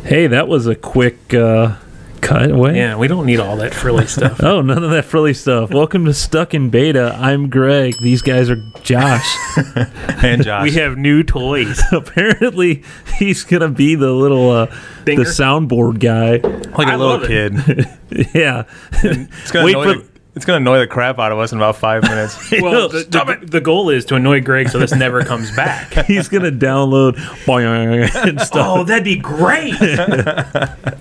Hey, that was a quick cut away. Yeah, we don't need all that frilly stuff. Oh, none of that frilly stuff. Welcome to Stuck in Beta. I'm Greg. These guys are Josh. And Josh. We have new toys. Apparently, he's going to be the little the soundboard guy. Like a little kid. Yeah. It's gonna annoy the crap out of us in about 5 minutes. Well, the goal is to annoy Greg so this never comes back. He's going to download and stuff. Oh, that'd be great.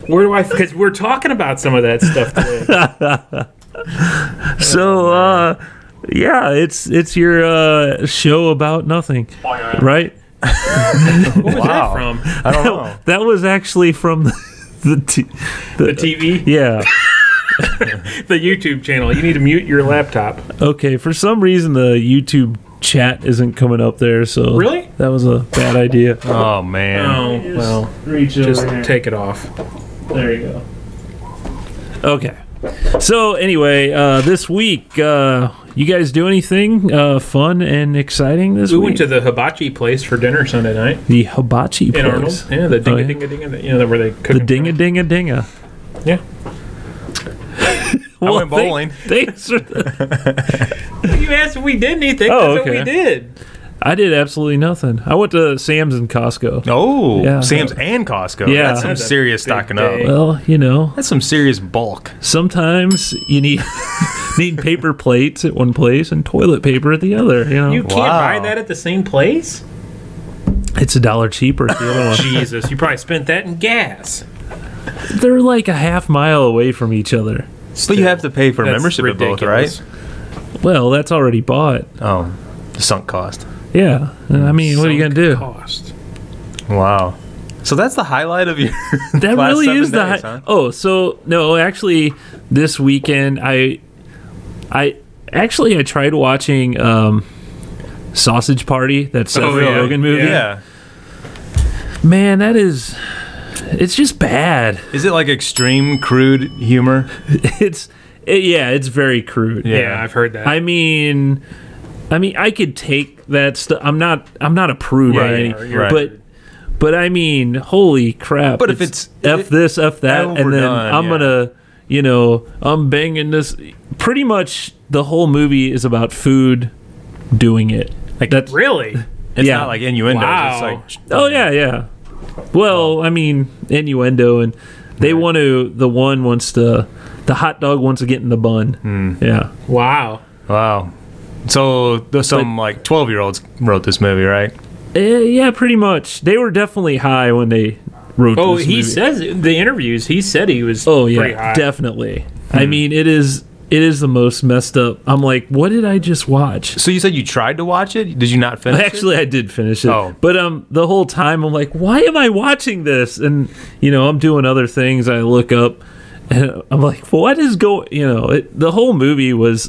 Where do I... Because we're talking about some of that stuff today. So, yeah, it's your show about nothing, right? What was that from? I don't know. That was actually from the TV? Yeah. The YouTube channel. You need to mute your laptop. Okay, for some reason the YouTube chat isn't coming up there, so really? That was a bad idea. Oh man. Oh, well, just take it off. There you go. Okay. So anyway, this week, you guys do anything fun and exciting this week? We went to the hibachi place for dinner Sunday night. The hibachi place? In Arnold. Yeah, the dinga-dinga-dinga. You know, where they cook. The dinga-dinga-dinga. Yeah. I went bowling. Thanks for You asked if we did anything. That's what we did. I did absolutely nothing. I went to Sam's and Costco. Oh, yeah. Sam's and Costco. Yeah. That's some serious stocking up. Well, you know. That's some serious bulk. Sometimes you need paper plates at one place and toilet paper at the other. You know. You can't buy that at the same place? It's $1 cheaper at the other one. Jesus, you probably spent that in gas. They're like a half mile away from each other. But you have to pay for membership at both, right? Well, that's already bought. Oh, the sunk cost. Yeah. I mean, what are you going to do? Cost. Wow. So that's the highlight of your That last really 7 is days, huh? Oh, so no, actually this weekend I tried watching Sausage Party, that Seth Rogen movie. Yeah. Man, it's just bad. Is it like extreme crude humor? It's very crude. Yeah, I've heard that. I mean, I could take that stuff. I'm not a prude by any, but I mean, holy crap! But if it's F this, F that, and then I'm gonna, I'm banging this. Pretty much the whole movie is about food doing it. Like that's really. It's not like innuendo. Wow. It's like, oh yeah. Well, I mean, innuendo, and they want to. The hot dog wants to get in the bun. Yeah. Wow. So some like 12-year-olds wrote this movie, right? Yeah, pretty much. They were definitely high when they wrote. Oh, this he movie. says in the interviews. He said he was. Oh yeah, pretty high. definitely. I mean, it is the most messed up. I'm like, what did I just watch? So you said you tried to watch it? Did you not finish it? Actually, I did finish it. Oh. But the whole time I'm like, why am I watching this? And I'm doing other things. I look up and I'm like, what is going? The whole movie was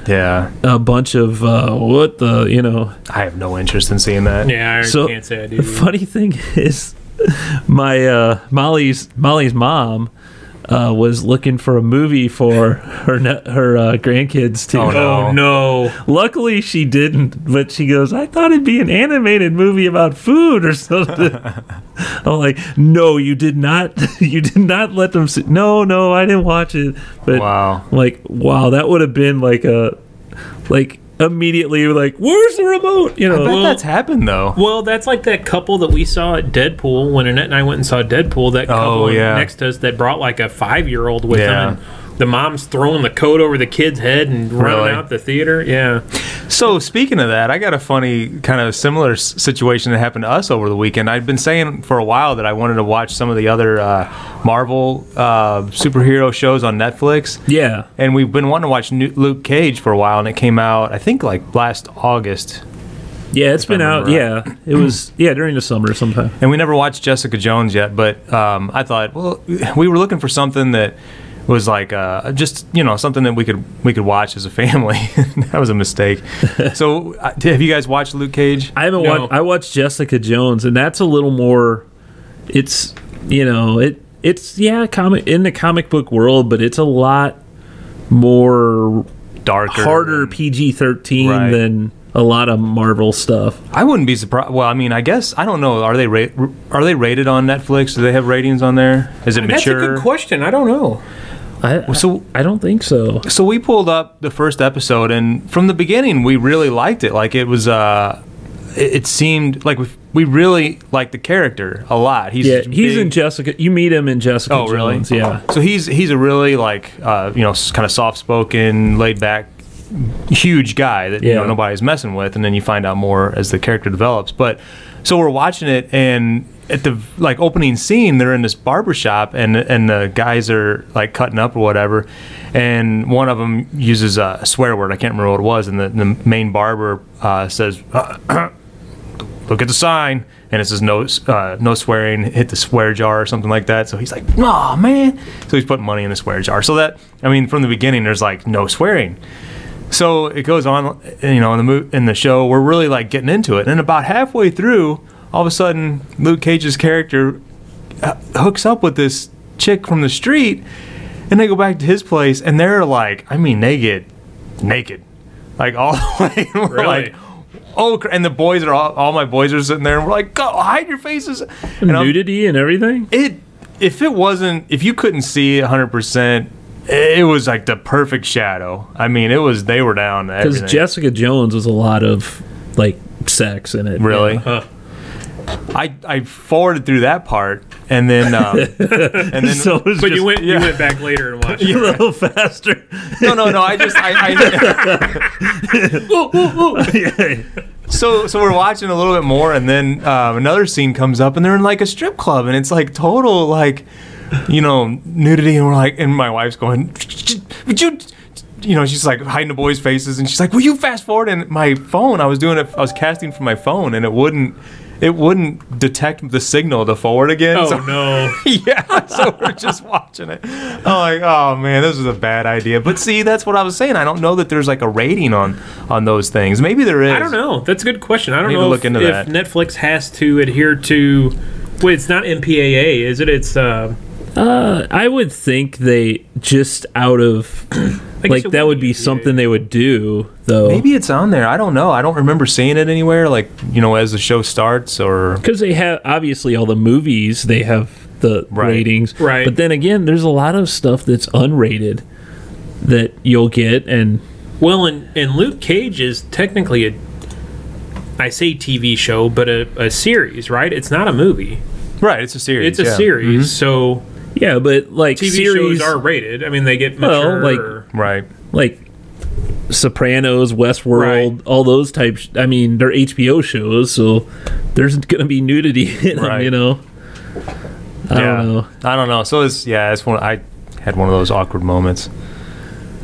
a bunch of what the. I have no interest in seeing that. Yeah, I can't say I do. The funny thing is, my Molly's mom. Was looking for a movie for her grandkids too. Oh no! Luckily she didn't, but she goes, I thought it'd be an animated movie about food or something. I'm like, no, you did not. You did not let them see. No, I didn't watch it. But wow, that would have been immediately where's the remote? I bet that's happened though. Well, that's like that couple that we saw at Deadpool when Annette and I went and saw Deadpool. That couple next to us that brought like a 5-year-old with them. And the mom's throwing the coat over the kid's head and running out the theater. Yeah. So speaking of that, I got a funny kind of similar situation that happened to us over the weekend. I'd been saying for a while that I wanted to watch some of the other Marvel superhero shows on Netflix. Yeah. And we've been wanting to watch Luke Cage for a while, and it came out, I think, like last August. Yeah, it's been out. Yeah, it was. Yeah, during the summer sometime. And we never watched Jessica Jones yet, but I thought, well, we were looking for something that was like just something that we could watch as a family. That was a mistake. So have you guys watched Luke Cage? I haven't watched. I watched Jessica Jones, and that's a little more. It's it's comic in the comic book world, but it's a lot more darker, harder PG-13 than a lot of Marvel stuff. I wouldn't be surprised. Well, I mean, I guess I don't know. Are they rated on Netflix? Do they have ratings on there? Is it mature? That's a good question. I don't know. I don't think so. So we pulled up the first episode, and from the beginning, we really liked it. Like it was, it seemed like we really liked the character a lot. He's in Jessica. You meet him in Jessica Jones. Really? Yeah. So he's a really like kind of soft spoken, laid back, huge guy that nobody's messing with, and then you find out more as the character develops. But so we're watching it, and at the like opening scene, they're in this barbershop, and the guys are like cutting up or whatever, and one of them uses a swear word. I can't remember what it was, and the main barber says, "Look at the sign," and it says no swearing. Hit the swear jar or something like that. So he's like, "Oh man!" So he's putting money in the swear jar. So that, I mean, from the beginning, there's like no swearing. So it goes on, in the show, we're really like getting into it, and about halfway through, all of a sudden, Luke Cage's character hooks up with this chick from the street, and they go back to his place, and they're like, I mean, they get naked, like all the way. And we're really? like, oh, and the boys are all my boys are sitting there, and we're like, go hide your faces. And nudity and everything. If you couldn't see 100%. It was like the perfect shadow. I mean, they were down to everything. Because Jessica Jones was a lot of like sex in it. Really? Yeah. I forwarded through that part, and then so but you went back later and watched it. A little faster. No. So we're watching a little bit more, and then another scene comes up, and they're in like a strip club, and it's like total like, nudity, and we're like, and my wife's going, would you, she's like hiding the boys' faces, and she's like, will you fast forward? And my phone, I was casting from my phone, and it wouldn't detect the signal to forward again. Oh, so, no. Yeah, so we're just watching it. I'm like, oh man, this was a bad idea. But see, that's what I was saying. I don't know that there's like a rating on those things. Maybe there is. I don't know. That's a good question. I don't know if that. Netflix has to adhere to. Wait, it's not MPAA, is it? It's. I would think they just out of like that would be something they would do though. Maybe it's on there. I don't know. I don't remember seeing it anywhere. Like as the show starts, or because they have obviously all the movies they have the ratings, right? But then again, there's a lot of stuff that's unrated that you'll get, and Luke Cage is technically I say TV show, but a series, right? It's not a movie, right? It's a series. It's a series, so. Yeah, but like TV series shows are rated. I mean, they get mature. Like Sopranos, Westworld, all those types. I mean, they're HBO shows, so there's going to be nudity in them. I don't know. So it's one. I had one of those awkward moments,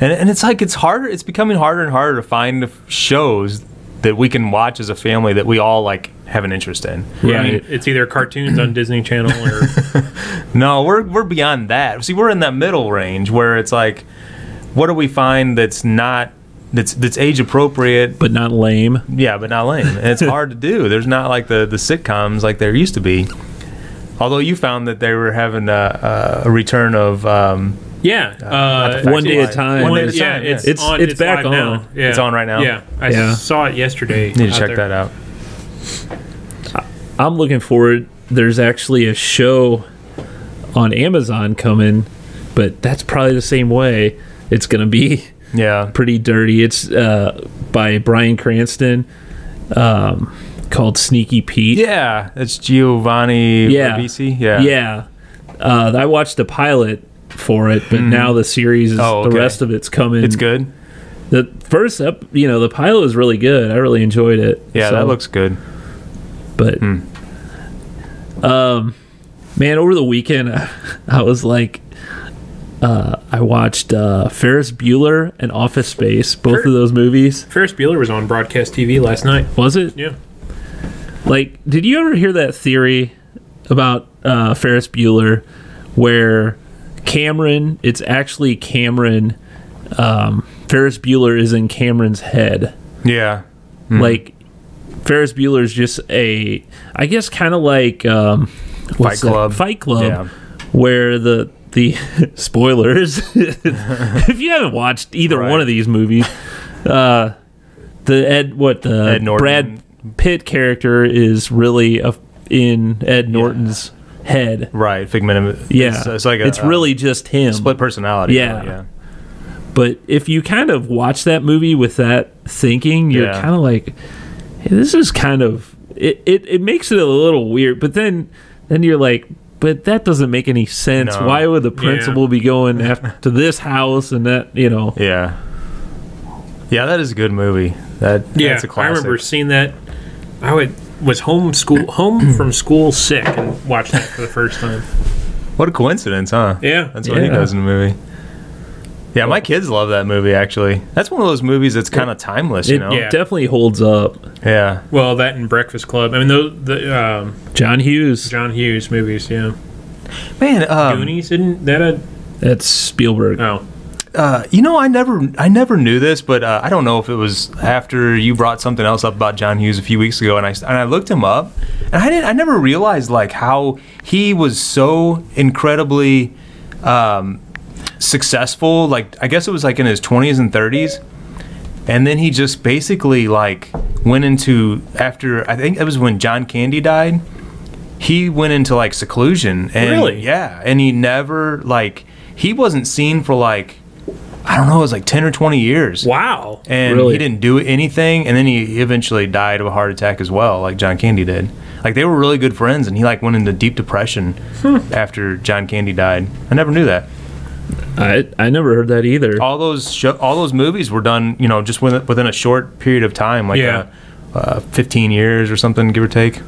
and it's like it's harder. It's becoming harder and harder to find shows that we can watch as a family that we all like have an interest in. Yeah, I mean, it's either cartoons on Disney Channel or no, we're beyond that. See, we're in that middle range where it's like, what do we find that's age appropriate but not lame? Yeah, but not lame. And it's hard to do. There's not like the sitcoms like there used to be. Although you found that they were having a return of One Day at a Time. It's back on now. Yeah. It's on right now. Yeah, I saw it yesterday. Need to check that out. I'm looking forward. There's actually a show on Amazon coming, but that's probably the same way. It's gonna be pretty dirty. It's by Bryan Cranston, called Sneaky Pete. Yeah, it's Giovanni Ribisi. Yeah. I watched the pilot for it, but now the series is the rest of it's coming. It's good. The first the pilot was really good. I really enjoyed it. Yeah, that looks good. But man, over the weekend I was like I watched Ferris Bueller and Office Space, both of those movies. Ferris Bueller was on broadcast TV last night. Was it? Yeah. Like, did you ever hear that theory about Ferris Bueller where it's actually Cameron, Ferris Bueller is in Cameron's head? Yeah. Like, Ferris Bueller is just I guess kind of like Fight Club, where the spoilers, if you haven't watched either one of these movies, the Ed Norton. Brad Pitt character is really in Ed Norton's head. Right, figment of it's like it's really just him. Split personality. Yeah. But if you kind of watch that movie with that thinking, you're kind of like, hey, this is kind of it makes it a little weird. But then you're like, but that doesn't make any sense. No. Why would the principal be going after to this house and that, Yeah. Yeah, that is a good movie. That's a classic. I remember seeing that. I was home from school sick and watched that for the first time. What a coincidence, huh? Yeah. That's what he does in the movie. Yeah, my kids love that movie, actually. That's one of those movies that's kind of timeless, It definitely holds up. Yeah. Well, that and Breakfast Club. I mean, the John Hughes movies, yeah. Man, Goonies, isn't that That's Spielberg. Oh. I never knew this, but I don't know if it was after you brought something else up about John Hughes a few weeks ago, and I looked him up, and I never realized like how he was so incredibly successful. Like, I guess it was like in his 20s and 30s, and then he just basically like went into, after I think it was when John Candy died, he went into like seclusion. And really? Yeah, and he never like, he wasn't seen for like, I don't know, it was like 10 or 20 years. Wow. And he didn't do anything, and then he eventually died of a heart attack as well, like John Candy did. Like, they were really good friends, and he like went into deep depression after John Candy died. I never knew that. I never heard that either. All those movies were done, just within a short period of time, like 15 years or something, give or take.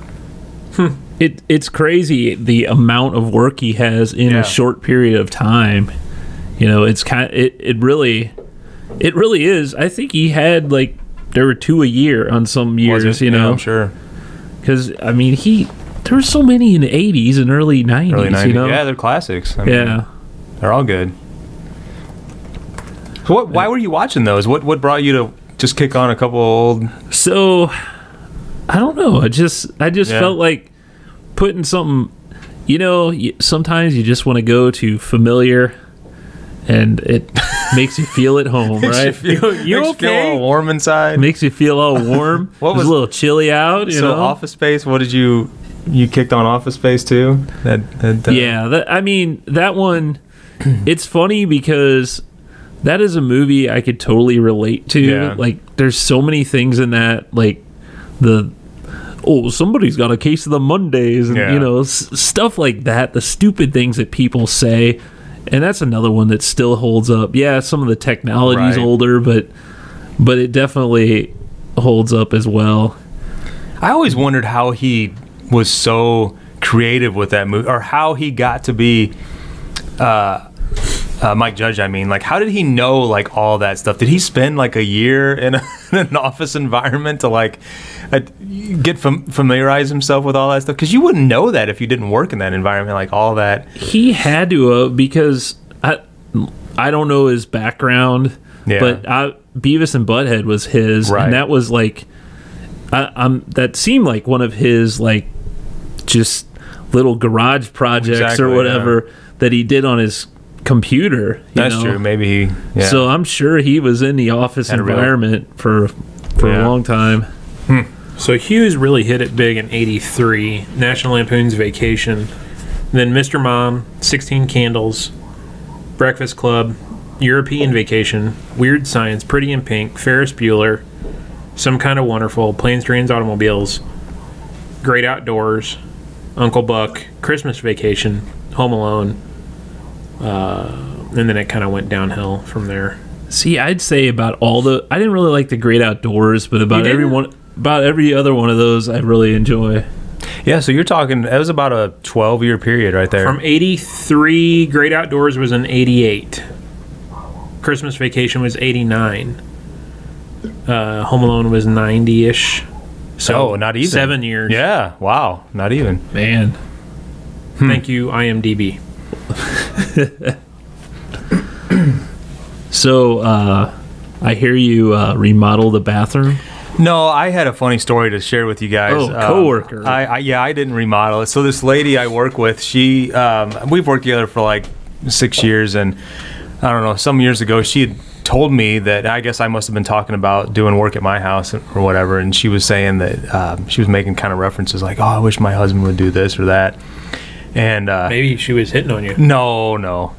It's crazy the amount of work he has in a short period of time. It's it really is. I think he had like, there were 2 a year on some years. Yeah, I'm sure. Because I mean, there were so many in the 80s and early 90s. Yeah, they're classics. I mean, they're all good. So why were you watching those? What brought you to just kick on a couple old? So I don't know. I just felt like putting something. Sometimes you just want to go to familiar, and it makes you feel at home, right? You feel all warm inside. Makes you feel all warm. It was a little chilly out. So Office Space. What did you kicked on Office Space too? That one. It's funny because that is a movie I could totally relate to. Yeah. Like, there's so many things in that, like somebody's got a case of the Mondays, and stuff like that. The stupid things that people say. And that's another one that still holds up. Yeah, some of the technology's older, but it definitely holds up as well. I always wondered how he was so creative with that movie, or how he got to be Mike Judge. I mean, like, how did he know like all that stuff? Did he spend like a year in an office environment to like get familiarize himself with all that stuff? Because you wouldn't know that if you didn't work in that environment, like all that. He had to because I don't know his background, but Beavis and Butthead was his, and that was like that seemed like one of his like just little garage projects or whatever that he did on his computer. That's true. Maybe he. So I'm sure he was in the office environment for a long time. So Hughes really hit it big in '83. National Lampoon's Vacation, then Mr. Mom, 16 Candles, Breakfast Club, European Vacation, Weird Science, Pretty in Pink, Ferris Bueller, Some Kind of Wonderful, Planes, Trains, Automobiles, Great Outdoors, Uncle Buck, Christmas Vacation, Home Alone, and then it kind of went downhill from there. See, I'd say about I didn't really like the Great Outdoors, but about every other one of those I really enjoy. Yeah, so you're talking, that was about a 12-year period right there. From 83, Great Outdoors was in 88. Christmas Vacation was 89. Home Alone was 90-ish. So not even. 7 years. Yeah, wow, not even. Man. Thank you, IMDb. So, I hear you remodel the bathroom. No, I had a funny story to share with you guys. Oh, coworker. I didn't remodel it. So this lady I work with, we've worked together for like 6 years, and I don't know, some years ago she had told me that I guess I must have been talking about doing work at my house or whatever, and she was saying that she was making kind of references like, oh, I wish my husband would do this or that. And maybe she was hitting on you. No.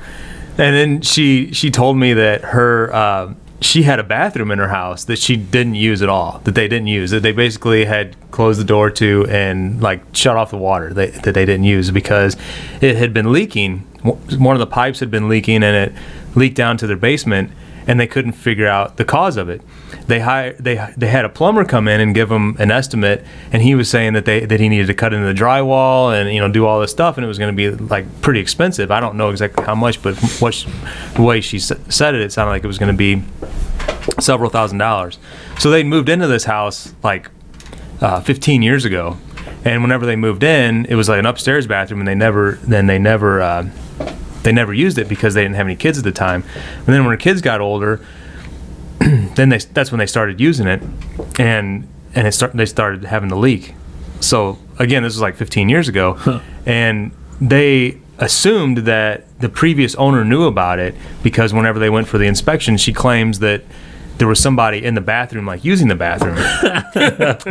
And then she told me that her she had a bathroom in her house that she didn't use at all, that they didn't use, that they basically had closed the door to and like shut off the water that they didn't use because it had been leaking. One of the pipes had been leaking and it leaked down to their basement, and they couldn't figure out the cause of it. They had a plumber come in and give them an estimate, and he was saying that he needed to cut into the drywall and do all this stuff, and it was going to be like pretty expensive. I don't know exactly how much, but the way she said it, it sounded like it was going to be several $1,000s. So they moved into this house like 15 years ago, and whenever they moved in, it was like an upstairs bathroom, and they never used it because they didn't have any kids at the time. And then when her kids got older, then that's when they started using it, and they started having the leak. So again, this was like 15 years ago, and they assumed that the previous owner knew about it because whenever they went for the inspection, she claims that there was somebody in the bathroom, like using the bathroom,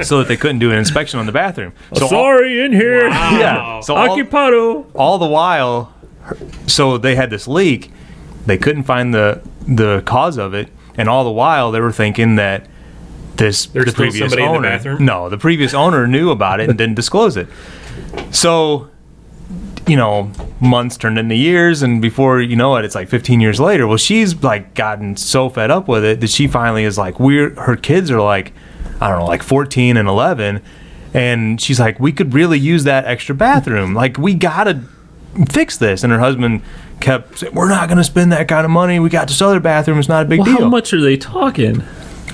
so that they couldn't do an inspection on the bathroom. So in here. Wow. Yeah. So Occupado. all the while, so they had this leak. They couldn't find the cause of it, and all the while they were thinking that the previous owner, in the bathroom? No, the previous owner knew about it and didn't disclose it. So, months turned into years, and before you know it, it's like 15 years later. Well, she's like gotten so fed up with it that she finally is like, her kids are like, I don't know, like 14 and 11, and she's like, we could really use that extra bathroom. Like, we gotta fix this. And her husband kept saying, we're not gonna spend that kind of money. We got this other bathroom. It's not a big deal. How much are they talking?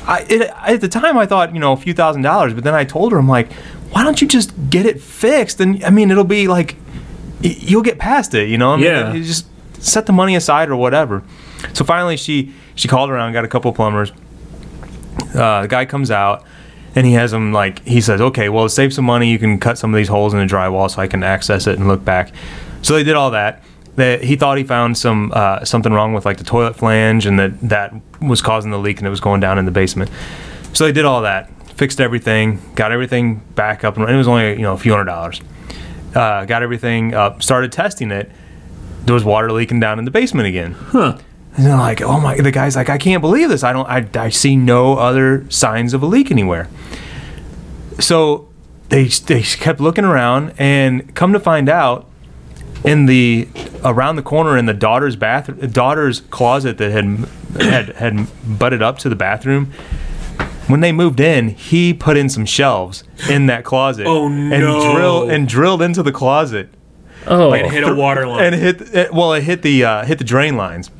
At the time, I thought, a few $1,000s, but then I told her, I'm like, why don't you just get it fixed? And I mean, it'll be like, you'll get past it, Yeah. You just set the money aside or whatever. So finally, she called around, got a couple of plumbers. The guy comes out, and he has them he says, okay, well, to save some money, you can cut some of these holes in the drywall so I can access it and look back. So they did all that. He thought he found something wrong with like the toilet flange, and that was causing the leak, and it was going down in the basement. So they did all that, fixed everything, got everything back up, and it was only a few $100s. Got everything up, started testing it. There was water leaking down in the basement again. Huh. And they're like, oh my! The guy's like, I can't believe this. I see no other signs of a leak anywhere. So they kept looking around, and come to find out, around the corner in the daughter's closet that had butted up to the bathroom, when they moved in, he put in some shelves in that closet. Oh no! And drilled into the closet. Oh, and hit a water line. And it hit the drain lines.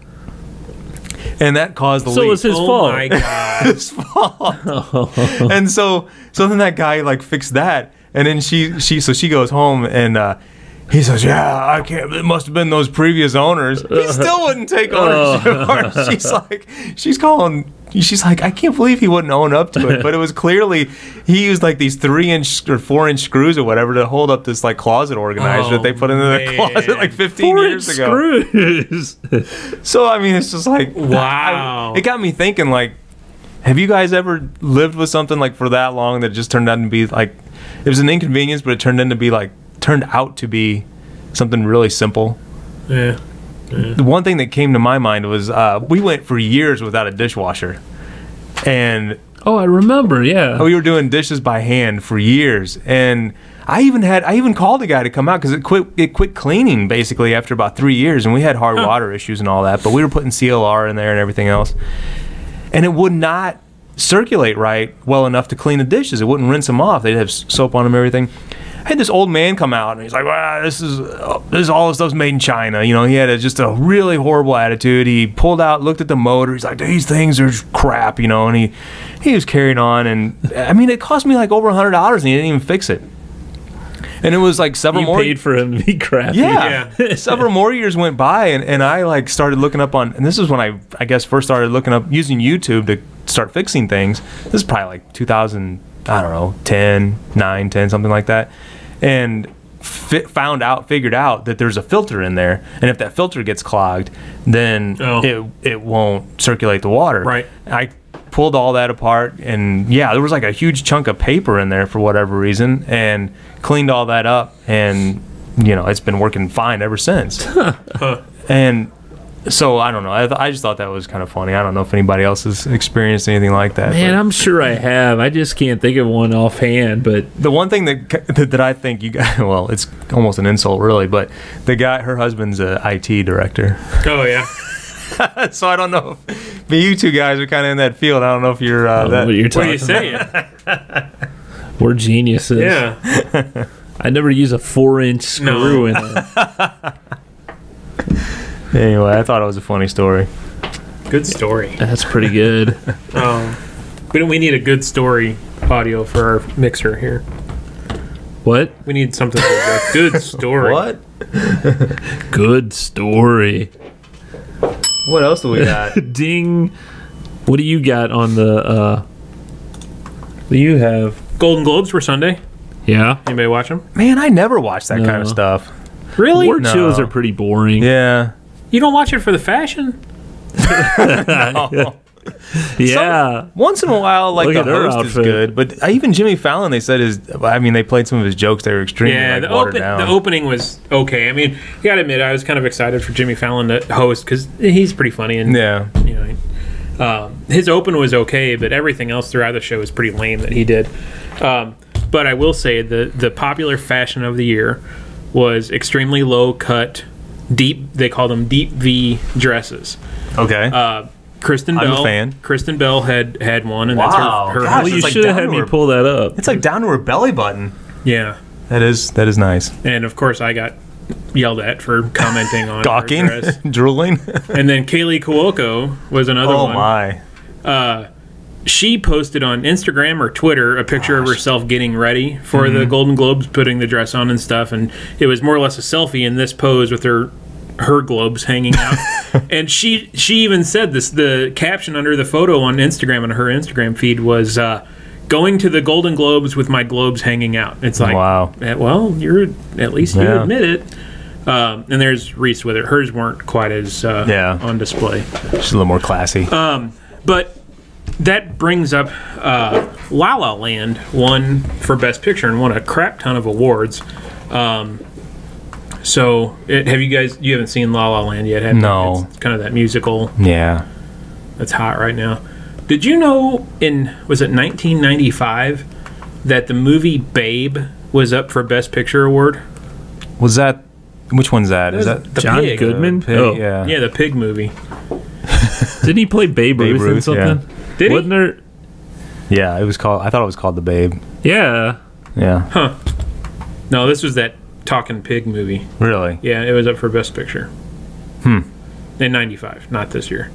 And that caused the leak. So it was his fault. Oh my god! His fault. And so then that guy fixed that, and then she goes home, and he says, yeah, I can't. It must have been those previous owners. He still wouldn't take ownership. She's like, I can't believe he wouldn't own up to it. But it was clearly, he used these 3-inch or 4-inch screws or whatever to hold up this closet organizer that they put into the closet 15 years ago. Screws. So, I mean, it's just wow. It got me thinking, have you guys ever lived with something for that long that just turned out to be it was an inconvenience, but it turned out to be something really simple? Yeah. The one thing that came to my mind was we went for years without a dishwasher, and I remember, yeah, we were doing dishes by hand for years, and I even called a guy to come out because it quit cleaning basically after about 3 years, and we had hard water issues and all that, but we were putting CLR in there and everything else, and it would not circulate well enough to clean the dishes. It wouldn't rinse them off. They'd have soap on them and everything. I had this old man come out, and he's like, "Wow, this is all the stuff's made in China." He had just a really horrible attitude. He pulled out, looked at the motor. He's like, "These things are crap," and he was carrying on. And I mean, it cost me over $100, and he didn't even fix it. And it was several more. You paid for him to be crappy. Yeah. Several more years went by, and I started looking up on. And this is when I guess first started looking up using YouTube to start fixing things. This is probably 2000. I don't know, 10, 9, 10, something like that. And figured out that there's a filter in there, and if that filter gets clogged, then it won't circulate the water. Right. I pulled all that apart, and there was like a huge chunk of paper in there for whatever reason, and cleaned all that up, and it's been working fine ever since. And so I don't know. I just thought that was kind of funny. I don't know if anybody else has experienced anything like that. Man, I'm sure I have. I just can't think of one offhand. But the one thing that I think you got, well, it's almost an insult, really. But her husband's a IT director. Oh yeah. So I don't know. But you two guys are kind of in that field. I don't know if you're what you're talking What are you saying? We're geniuses. Yeah. I never use a 4-inch screw in it. Anyway, I thought it was a funny story. Good story. That's pretty good. We need a good story audio for our mixer here. What? We need something like a good story. What? Good story. What else do we got? Ding. What do you got on the what do you have? Golden Globes were Sunday. Yeah. Anybody watch them? Man, I never watch that kind of stuff. Really? Award shows are pretty boring. Yeah. You don't watch it for the fashion? No. Yeah. Once in a while, like, Look the host is good, but even Jimmy Fallon, they said they played some of his jokes. They were extremely watered down. The opening was okay. I mean, you gotta admit, I was kind of excited for Jimmy Fallon to host because he's pretty funny, and his open was okay, but everything else throughout the show was pretty lame that he did. But I will say the popular fashion of the year was extremely low cut, deep. They call them deep V dresses. Okay. Kristen Bell. I'm a fan. Kristen Bell had one, and wow. that's her. Well, you should have had me pull that up. It's like down to her belly button. Yeah. That is nice. And of course, I got yelled at for commenting on gawking, her dress. drooling. And then Kaylee Cuoco was another one. Oh my. She posted on Instagram or Twitter a picture of herself getting ready for the Golden Globes, putting the dress on and stuff, and it was more or less a selfie in this pose with her globes hanging out. And she even said this, the caption under the photo on Instagram, on her Instagram feed, was going to the Golden Globes with my globes hanging out. It's like, wow. Well, at least you admit it. And there's Reese with it. Hers weren't quite as on display. She's a little more classy. But that brings up La La Land won for Best Picture and won a crap ton of awards. So, have you haven't seen La La Land yet, have you? No. It's kind of that musical. Yeah. That's hot right now. Did you know was it 1995 that the movie Babe was up for Best Picture award? Was that, which one's that? Is that the John Pig. Goodman? Yeah. Yeah, the Pig movie. Didn't he play Babe Ruth in something? Yeah. Did Wasn't he? there? Yeah, I thought it was called The Babe. Yeah. Yeah. Huh. No, this was that Talking Pig movie. Really? Yeah, it was up for Best Picture. In 95, not this year.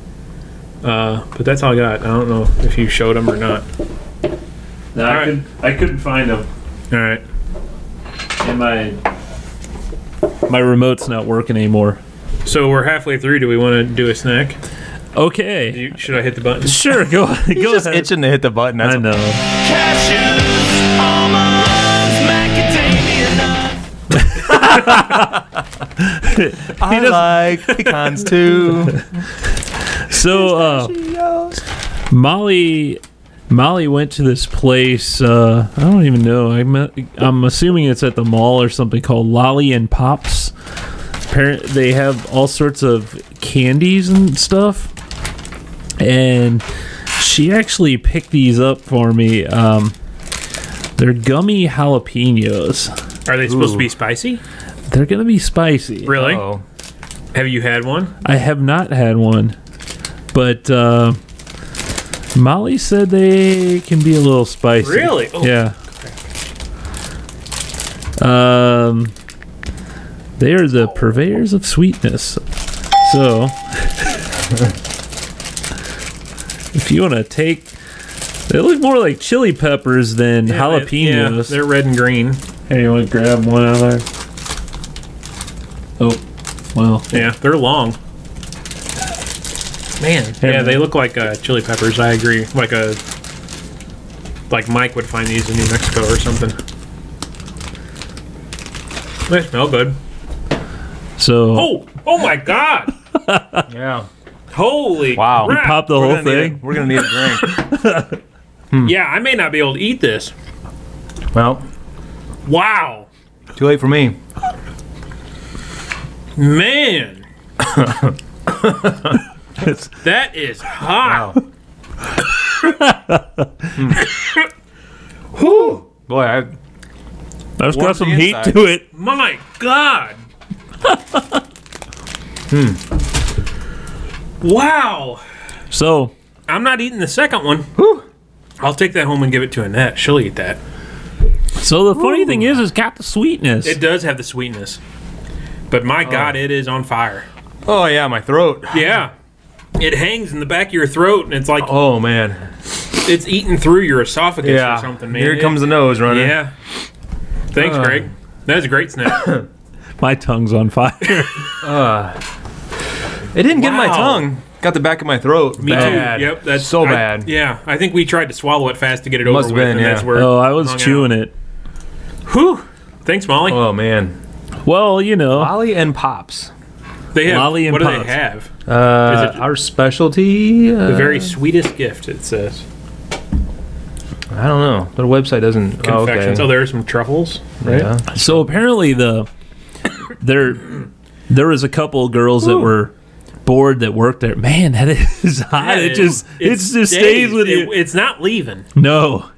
But that's all I got. I don't know if you showed them or not. No, I couldn't find them. All right. And my remote's not working anymore. So we're halfway through. Do we want to do a snack? Okay. Should I hit the button? Sure, go He's just ahead. itching to hit the button. I know. Cashews, almonds, macadamia nuts. I like pecans too. So, Molly went to this place. I don't even know. I'm assuming it's at the mall or something called Lolly and Pops. They have all sorts of candies and stuff. And she actually picked these up for me. They're gummy jalapenos. Are they supposed to be spicy? They're going to be spicy. Really? Oh. Have you had one? I have not had one. But Molly said they can be a little spicy. Really? Oh. Yeah. They are the purveyors of sweetness. So, if you want to take... They look more like chili peppers than jalapenos. They're red and green. Hey, you want to grab one out of there? Oh, well. Yeah, they're long. Man, yeah, they look like chili peppers. I agree. Like Mike would find these in New Mexico or something. They smell good. So Oh my God! Yeah. Holy Wow. crap. you pop the whole thing. We're gonna need a drink. Yeah, I may not be able to eat this. Well, Wow, too late for me. man, that is hot. Whew. Boy, That's got Warms some the heat inside. to it. My God. Wow. So I'm not eating the second one. I'll take that home and give it to Annette. She'll eat that. the funny thing is, it's got the sweetness. It does have the sweetness. But my God, it is on fire. oh yeah, my throat. Yeah. It hangs in the back of your throat, and it's like Oh man. it's eating through your esophagus Yeah. or something, man. Here comes the nose running. Yeah. Thanks, Greg. That was a great snack. My tongue's on fire. It didn't get in my Wow. tongue. Got the back of my throat. Me bad. too. Yep. That's so bad. Yeah. I think we tried to swallow it fast to get it over Must have with, been, and yeah. that's where. Oh, I was hung chewing out. it. Whew. Thanks, Molly. Oh man. Well, you know, Lolly and Pops. They have. Lolly and what do Pops. they have? it- Our specialty. The very sweetest gift. It says I don't know. Their website doesn't. confections. Oh, Oh, okay. there are some truffles. Right. Yeah. so apparently there was a couple of girls that were bored that worked there. Man, that is hot. Yeah, it just stays with you. It's not leaving. No.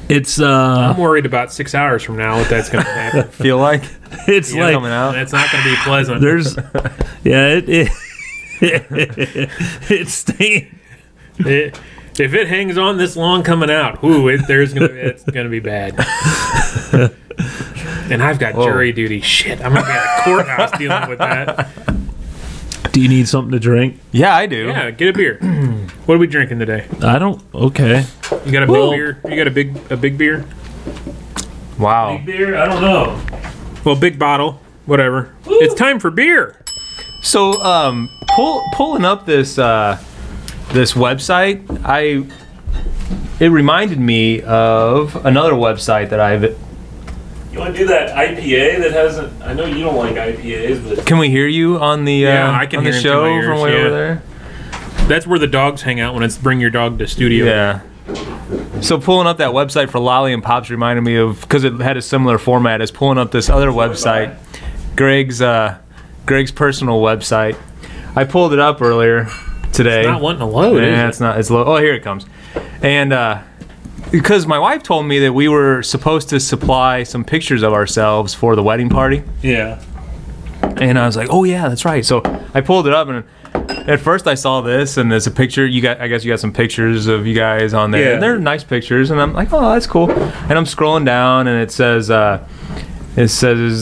It's I'm worried about 6 hours from now what that's going to happen. Feel like it's Yeah, like coming out. That's not going to be pleasant. there's yeah, it's staying. If it hangs on this long coming out, it's gonna be bad. And I've got jury duty. Shit, I'm gonna be at a courthouse dealing with that. Do you need something to drink? Yeah, I do. Yeah, get a beer. What are we drinking today? I don't. Okay. You got a big Well- beer? You got a big beer? Wow. Beer? I don't know. Well, big bottle, whatever. It's time for beer. So, pulling up this this website, it reminded me of another website that I've. You want to do that IPA that hasn't? I know you don't like IPAs, but Can we hear you on the I can on the hear him through show my ears, from way yeah. over there? That's where the dogs hang out when it's bring your dog to studio. Yeah. So pulling up that website for Lolly and Pops reminded me of, because it had a similar format as pulling up this other website, Greg's personal website. I pulled it up earlier today. It's not wanting to load, Yeah, is it's not. It's low. Oh, here it comes. And because my wife told me that we were supposed to supply some pictures of ourselves for the wedding party, yeah. and I was like, "Oh yeah, that's right." So I pulled it up, and at first I saw this, and there's a picture. I guess you got some pictures of you guys on there, Yeah. and they're nice pictures. And I'm like, "Oh, that's cool." And I'm scrolling down, and it says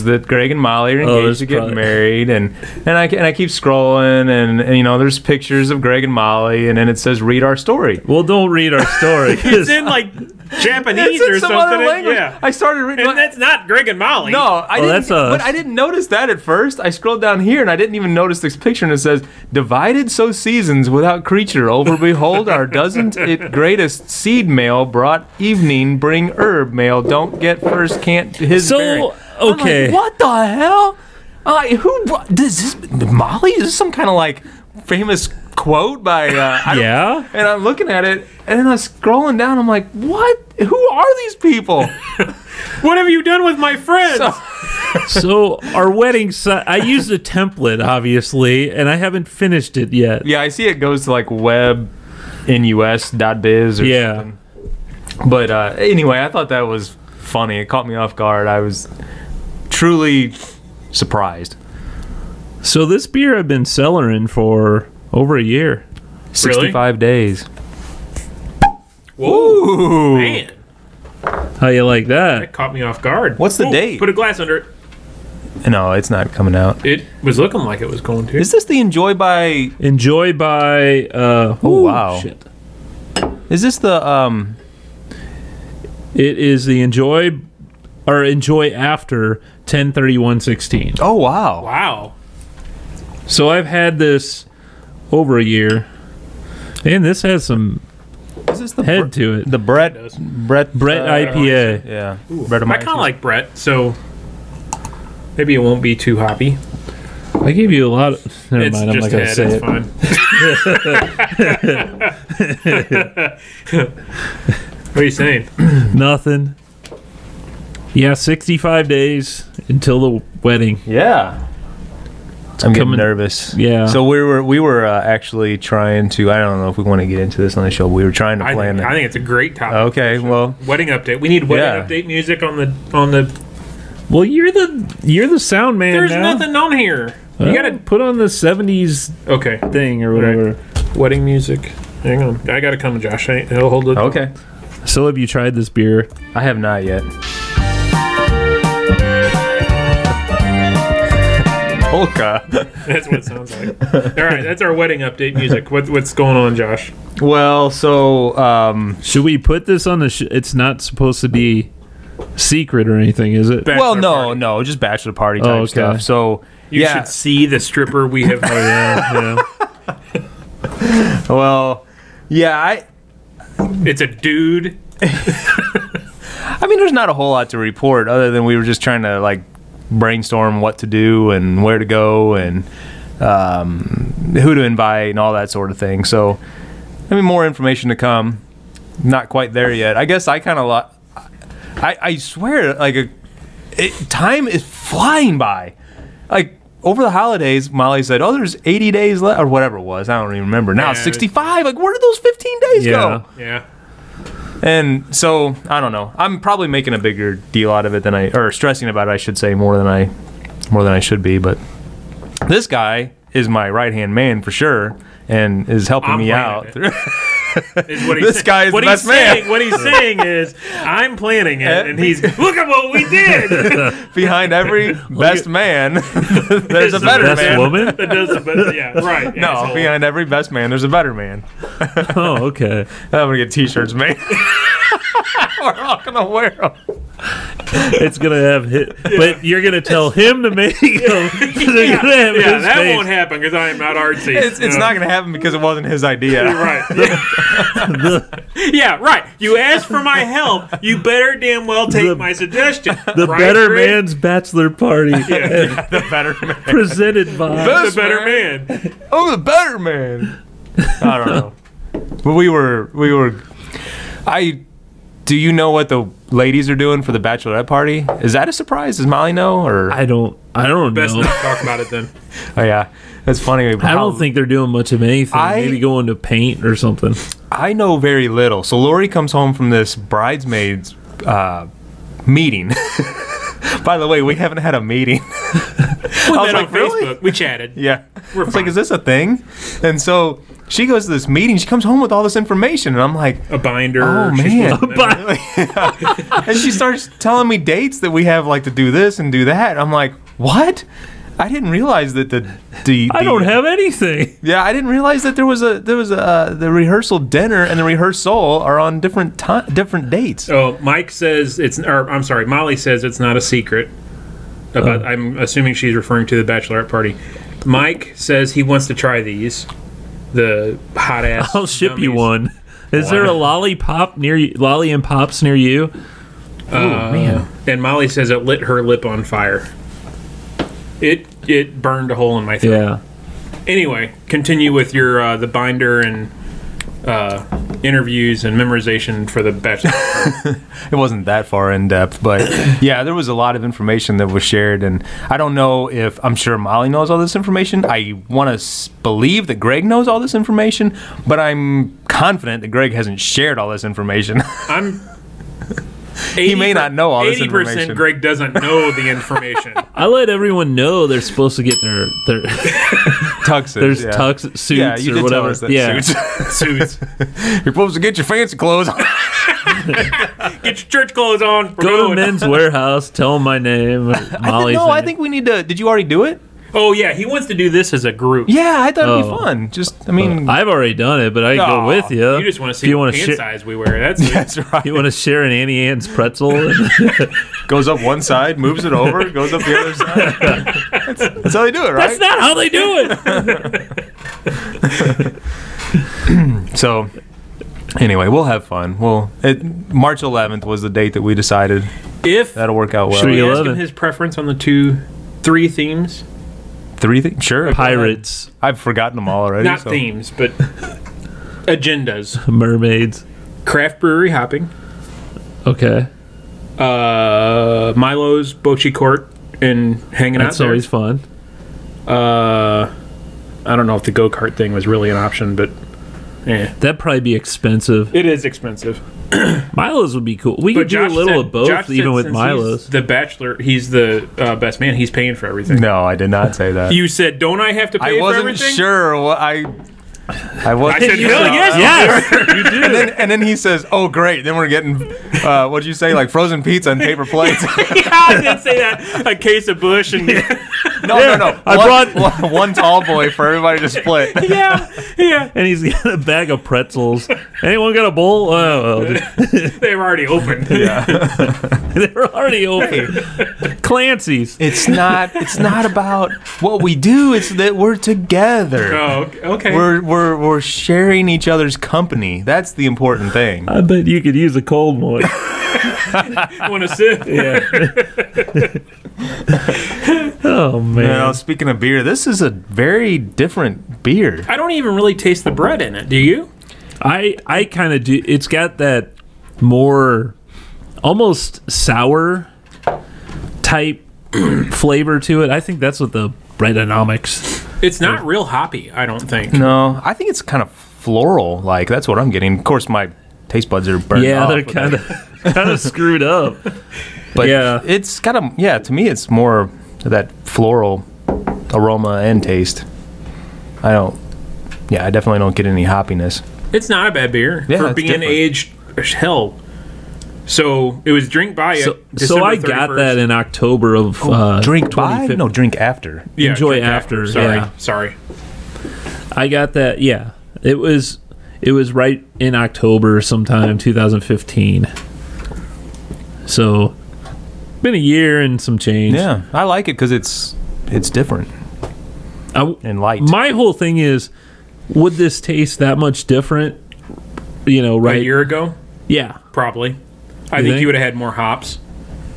that Greg and Molly are engaged to get married, and I keep scrolling, and you know, there's pictures of Greg and Molly, and then it says read our story. Well, don't read our story. It's in like Japanese It's in or some something. other language. Yeah. I started reading. And that's not Greg and Molly. No, I didn't. that's us. But I didn't notice that at first. I scrolled down here and I didn't even notice this picture, and it says, "Divided so seasons without creature. Over behold our doesn't it greatest seed male brought evening bring herb male don't get first can't his bearing." So okay. I'm like, what the hell? This Molly? Is this some kind of like famous quote by? Yeah. And I'm looking at it, and then I'm scrolling down. I'm like, what? Who are these people? What have you done with my friends? So our wedding I used a template, obviously, and I haven't finished it yet. Yeah, I see it goes to like webinus.biz or Yeah. something. But anyway, I thought that was funny. It caught me off guard. I was truly surprised. So this beer I've been cellaring for over a year. 65 days. Whoa, man, How you like that? that caught me off guard. What's the Ooh, date? Put a glass under it. No, it's not coming out. It was looking like it was going to. Is this the Enjoy by... Enjoy by Oh, wow. Shit. Is this the... It is the Enjoy after 10/31/16. Oh, wow. Wow. So I've had this over a year, and this has some Is this the head to it. the Brett does. Brett Brett IPA. Yeah. I Brettanomyces. kind of like Brett, so Maybe it won't be too hoppy. I gave you a lot of... Never mind, I'm not going to say it. Fine. What are you saying? Nothing. Yeah, 65 days until the wedding. Yeah. I'm getting nervous. Yeah. So we were actually trying to. I don't know if we want to get into this on the show. We were trying to plan it. I think it's a great topic. Okay. Well, wedding update. We need wedding update music on the. Well, you're the sound man. There's now. nothing on here. Well, you gotta put on the 70s thing or whatever. Right. Wedding music. Hang on. I gotta come to Josh. He'll hold it. Okay. So have you tried this beer? I have not yet. Polka. That's what it sounds like. All right, that's our wedding update music. What's going on, Josh? Well, so should we put this on the? It's not supposed to be secret or anything, is it? Bachelor no, just bachelor party type stuff. So you should see the stripper we have. Well, yeah, it's a dude. I mean, there's not a whole lot to report other than we were just trying to like brainstorm what to do and where to go and who to invite and all that sort of thing. So, I mean, more information to come. Not quite there yet. I guess I kind of I swear, like, time is flying by. Like, over the holidays, Molly said, oh, there's 80 days left, or whatever it was. I don't even remember. Now it's 65. Like, where did those 15 days go? Yeah. And so, I don't know. I'm probably making a bigger deal out of it than or stressing about it, I should say, more than I should be. But this guy is my right-hand man for sure and is helping me out. This guy is the best man. What he's saying is, I'm planning it, and he's, look at what we did. Behind every best man, there's a better man. Woman? Yeah, right. No, asshole. Behind every best man, there's a better man. Oh, okay. I'm going to get t-shirts made. We're all going to wear them. It's going to have but you're going to tell him to make them. That won't happen because I am not artsy. It's not going to happen because it wasn't his idea. Right. Yeah, right. You asked for my help. You better damn well take my suggestion. The Better Man's Bachelor Party. Yeah, the Better Man. Presented by the Better Man. I'm the Better Man. I don't know. But we were. Do you know what the ladies are doing for the bachelorette party? Is that a surprise? Does Molly know? Or I don't Best know. not talk about it then. Oh yeah, that's funny. I don't think they're doing much of anything. Maybe going to paint or something. I know very little. So Lori comes home from this bridesmaids meeting. By the way, we haven't had a meeting. We met on Facebook. We chatted. Yeah. It's like, is this a thing? And so she goes to this meeting. She comes home with all this information. And I'm like, a binder. Oh, man. And she starts telling me dates that we have, like, to do this and do that. I'm like, what? I didn't realize that I don't have anything. Yeah, I didn't realize that there was the rehearsal dinner and the rehearsal are on different dates. Oh, Molly says it's not a secret. I'm assuming she's referring to the bachelorette party. Mike says he wants to try these. The hot ass. I'll ship gummies. you one. Is there a lolly and pops near you? Oh man! And Molly says it lit her lip on fire. It burned a hole in my throat. Yeah. Anyway, continue with your the binder and interviews and memorization for the bachelor. It wasn't that far in depth, but yeah, there was a lot of information that was shared, and I don't know if I'm sure Molly knows all this information. I want to believe that Greg knows all this information, but I'm confident that Greg hasn't shared all this information. He may not know all this information. 80% Greg doesn't know the information. I let everyone know they're supposed to get their tuxes. There's tux suits yeah, you or did whatever. Tell us that. Suits. You're supposed to get your fancy clothes on. Get your church clothes on. Go to Men's Warehouse. Tell them my name. I think we need to. Did you already do it? Oh yeah, he wants to do this as a group. Yeah, I thought it'd be fun. Just, I mean, I've already done it, but I can go with you. You just want to see what pant size we wear. That's right. You want to share an Annie Ann's pretzel? Goes up one side, moves it over, goes up the other side. That's how they do it, right? That's not how they do it. So, anyway, we'll have fun. March 11th was the date that we decided. If that'll work out well. Should we ask him his preference on the two 3 themes. 3 things? Sure. Pirates. I've forgotten them all already. Not themes, but agendas. Mermaids. Craft brewery hopping. Okay. Milo's Bocce Court and hanging That's out there. always fun. I don't know if the go-kart thing was really an option, but That'd probably be expensive. it is expensive. Milo's would be cool. We could do a little of both, Josh even said with since Milo's. he's the bachelor, he's the best man. He's paying for everything. No, I did not say that. You said, don't I have to pay I for wasn't everything? sure. What I wasn't I said, sure. yes, You do. And then he says, "Oh, great! Then we're getting what'd you say? Like frozen pizza and paper plates." yeah, I did say that. A case of Bush and No. I brought one tall boy for everybody to split. yeah. And he's got a bag of pretzels. Anyone got a bowl? Oh, well. They were already open. They're already open. Clancy's. It's not about what we do. It's that we're together. Oh, okay. We're sharing each other's company. That's the important thing. I bet you could use a cold one. Want to sip? Yeah. Oh, man. Now, speaking of beer, this is a very different beer. I don't even really taste the bread in it. Do you? I kind of do. It's got that more almost sour type flavor to it. I think that's what the Breadonomics. It's not real hoppy, I don't think. No, I think it's kind of floral. Like that's what I'm getting. Of course, my taste buds are burned Yeah, off. they're kind of screwed up. But yeah, it's got a to me it's more that floral aroma and taste. I definitely don't get any hoppiness. It's not a bad beer Yeah, for it's being different. aged. Hell. So it was drink by it. So I got that in October of Drink by? 2015. No, drink after. Yeah, enjoy drink after, Sorry. I got that. Yeah, it was right in October sometime 2015. So been a year and some change. Yeah, I like it because it's different and light. My whole thing is, would this taste that much different? Right? A year ago? Yeah. Probably. I You think think? you would have had more hops.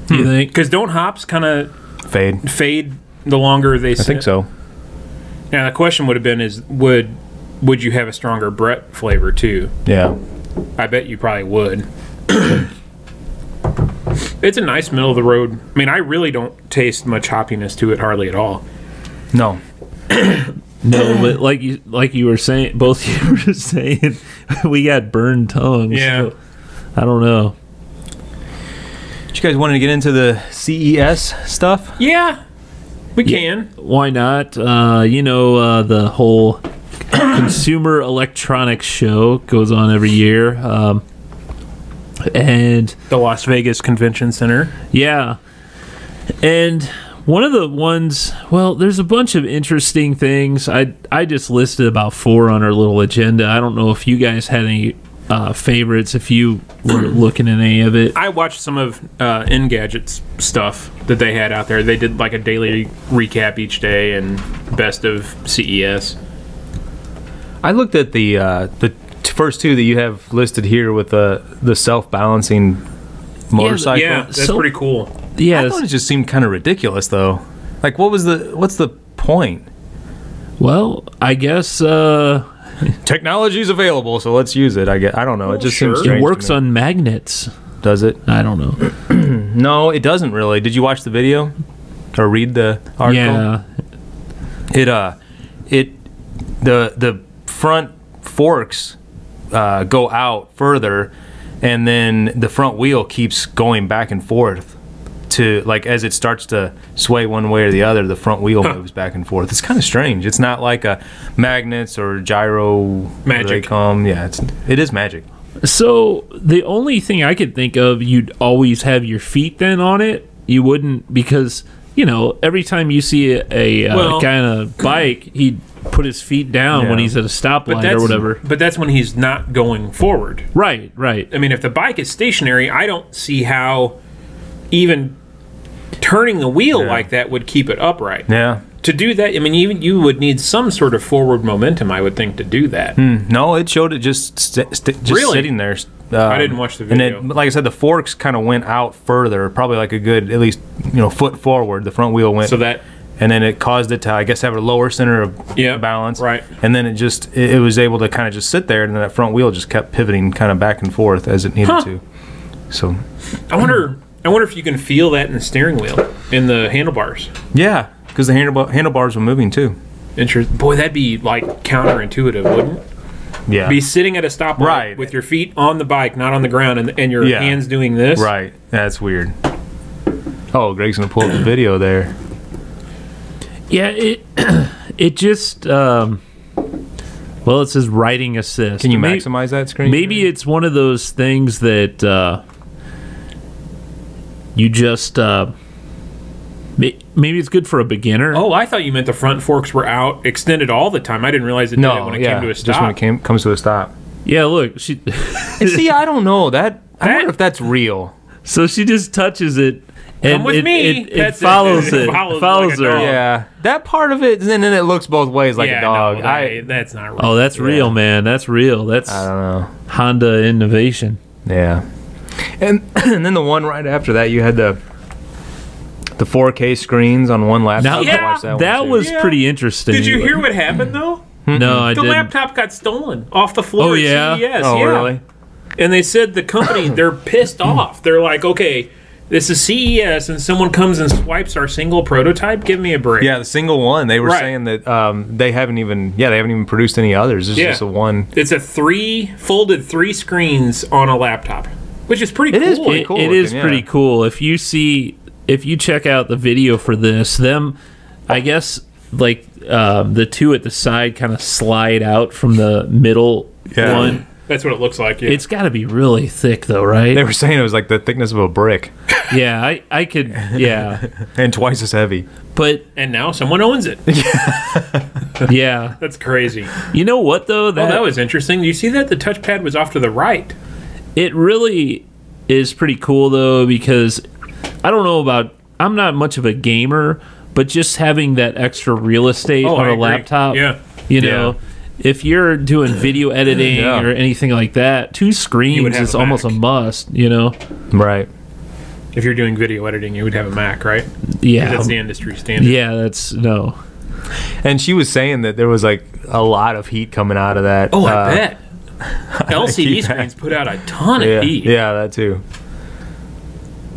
You think? Because don't hops kind of Fade. the longer they sit? I think so. Now, the question would have been is, would you have a stronger Brett flavor, too? Yeah. I bet you probably would. It's a nice middle of the road. I mean, I really don't taste much hoppiness to it, hardly at all. No. No, but like you were saying, both you were saying, we got burned tongues. Yeah. So I don't know. Did you guys want to get into the CES stuff? Yeah, we can. Why not? The whole Consumer Electronics Show goes on every year. And The Las Vegas Convention Center. yeah. And one of the ones, well, there's a bunch of interesting things. I just listed about 4 on our little agenda. I don't know if you guys had any favorites, if you were looking at any of it. I watched some of Engadget's stuff that they had out there. They did like a daily recap each day and best of CES. I looked at the first 2 that you have listed here with the self-balancing motorcycle. Yeah, that's pretty cool. Yeah, I thought it just seemed kind of ridiculous, though. Like, what's the point? well, I guess Technology's available, so let's use it. I don't know. It just seems sure. strange. it works to me. on magnets. Does it? I don't know. No, it doesn't really. Did you watch the video or read the article? Yeah. The front forks go out further, and then the front wheel keeps going back and forth to, like, as it starts to sway one way or the other, the front wheel moves back and forth. It's kind of strange. It's not like a magnets or gyro Magic. They come. Yeah, it is magic. So the only thing I could think of, you'd always have your feet then on it. You wouldn't, because every time you see a guy on a bike, he'd put his feet down when he's at a stoplight or whatever. But that's when he's not going forward. Right. I mean, if the bike is stationary, I don't see how even turning the wheel like that would keep it upright. Yeah. To do that, I mean, even you would need some sort of forward momentum, I would think, to do that. No, it showed it just Really? sitting there. I didn't watch the video. And like I said, the forks kind of went out further, probably like a good, at least, foot forward. The front wheel went So that and then it caused it to, I guess, have a lower center of balance. Right. And then it was able to kind of just sit there, and then that front wheel just kept pivoting kind of back and forth as it needed to. So, I wonder if you can feel that in the steering wheel, in the handlebars. Yeah, because the handlebars were moving too. Interesting. Boy, that'd be like counterintuitive, wouldn't it? Yeah. Be sitting at a stoplight with your feet on the bike, not on the ground, and your hands doing this. Right. That's weird. Oh, Greg's gonna pull up the video there. Yeah, it just well, it says riding assist. Can you maximize that screen? Maybe it's one of those things that you just maybe it's good for a beginner. Oh, I thought you meant the front forks were out, extended all the time. I didn't realize it did it when it came to a stop. Just when it comes to a stop. Yeah, look, she. And see, I don't know that. I wonder if that's real. So she just touches it. And Come with me. It follows it. It follows her. Yeah, that part of it, and then it looks both ways like a dog. No, that's not real. Oh, that's real, man. That's real. That's I don't know. Honda innovation. Yeah, and then the one right after that, you had the 4K screens on one laptop. Now, that was pretty interesting. Did you hear what happened though? No, I didn't. The laptop got stolen off the floor at CES. Oh, really? And they said the company, they're pissed off. They're like, okay, this is CES, and someone comes and swipes our single prototype. Give me a break. Yeah, the single one. They were saying that they haven't even produced any others. It's just a one. It's a folded three screens on a laptop, which is pretty cool. It is pretty cool. It is pretty cool. If you check out the video for this, I guess like the two at the side kind of slide out from the middle one. That's what it looks like. Yeah. It's got to be really thick, though, right? They were saying it was like the thickness of a brick. Yeah, I could. Yeah, and twice as heavy. And now someone owns it. Yeah, that's crazy. You know what though? That was interesting. You see that the touchpad was off to the right. It really is pretty cool though, because I don't know about. I'm not much of a gamer, but just having that extra real estate on a laptop, you know. If you're doing video editing or anything like that, 2 screens is almost a must, you know? Right. If you're doing video editing, you would have a Mac, right? Yeah. That's the industry standard. Yeah, no. And she was saying that there was like a lot of heat coming out of that. Oh, I bet. LCD screens put out a ton of heat. Yeah, that too.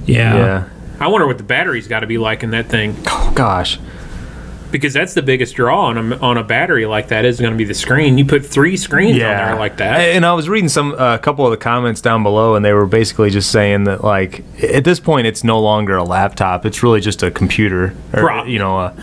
Yeah. I wonder what the battery's got to be like in that thing. Oh, gosh. Because that's the biggest draw on a battery like that is going to be the screen. You put 3 screens on there like that. And I was reading a couple of the comments down below, and they were basically just saying that, like, at this point, it's no longer a laptop. It's really just a computer. Or, you know,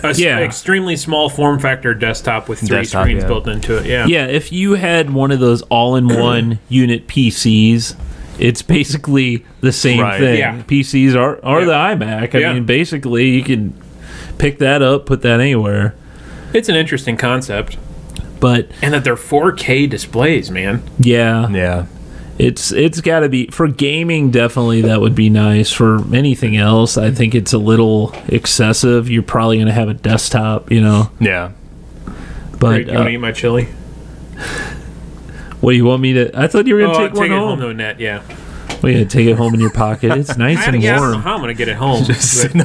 extremely small form factor desktop with 3 screens built into it. Yeah. Yeah, if you had one of those all-in-one unit PCs, it's basically the same thing. Yeah. PCs are the iMac. I mean, basically, you can pick that up, put that anywhere. It's an interesting concept, and that they're 4K displays, man. Yeah. It's got to be for gaming. Definitely, that would be nice. For anything else, I think it's a little excessive. You're probably going to have a desktop, you know. Yeah. But you want to eat my chili? What do you want me to? I thought you were going to take one home. To a net, yeah. Well, you take it home in your pocket. It's nice and warm. I don't know how I'm going to get it home. Just sitting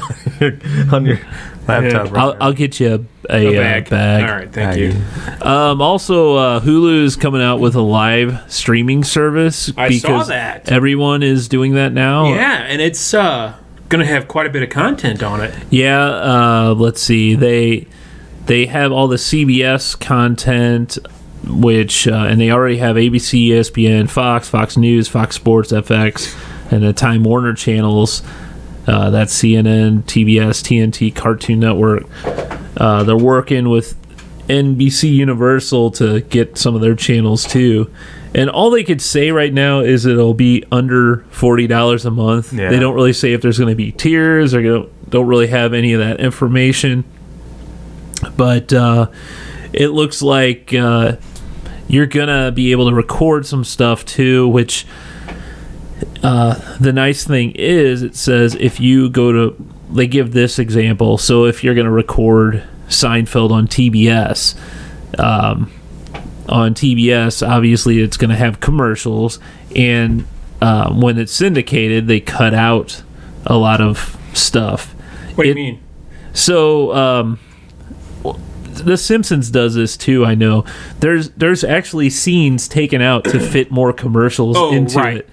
on your laptop. I'll get you a bag. All right, thank you. Also, Hulu is coming out with a live streaming service. I saw that. Everyone is doing that now. Yeah, and it's going to have quite a bit of content on it. Yeah, let's see. They have all the CBS content, which and they already have ABC, ESPN, Fox News, Fox Sports, FX, and the Time Warner channels. That's CNN, TBS, TNT, Cartoon Network. They're working with NBC Universal to get some of their channels too. And all they could say right now is it'll be under $40 a month. Yeah. They don't really say if there's going to be tiers, or don't really have any of that information. But it looks like you're going to be able to record some stuff too, which the nice thing is it says if you go to, they give this example. So if you're going to record Seinfeld on TBS, obviously it's going to have commercials, and when it's syndicated, they cut out a lot of stuff. What do you mean? So, The Simpsons does this too. I know there's actually scenes taken out to fit more commercials into it.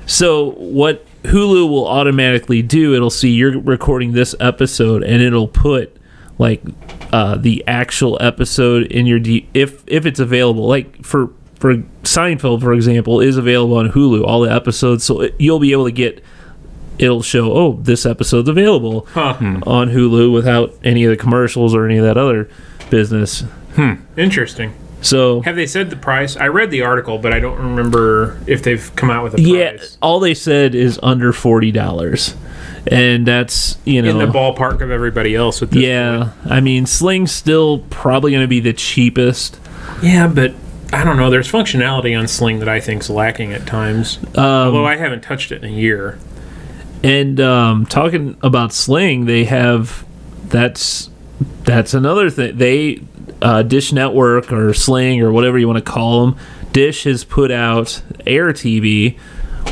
So what Hulu will automatically do, it'll see you're recording this episode, and it'll put like the actual episode in your if it's available. Like for Seinfeld, for example, is available on Hulu, all the episodes. So you'll be able to get. It'll show, oh, this episode's available on Hulu without any of the commercials or any of that other business. Interesting. So have they said the price? I read the article, but I don't remember if they've come out with a price. Yeah, all they said is under $40. And that's, in the ballpark of everybody else at this point. I mean, Sling's still probably going to be the cheapest. Yeah, but I don't know. There's functionality on Sling that I think's lacking at times. Although I haven't touched it in a year. And talking about Sling, they have that's another thing. They Dish Network or Sling or whatever you want to call them. Dish has put out Air TV,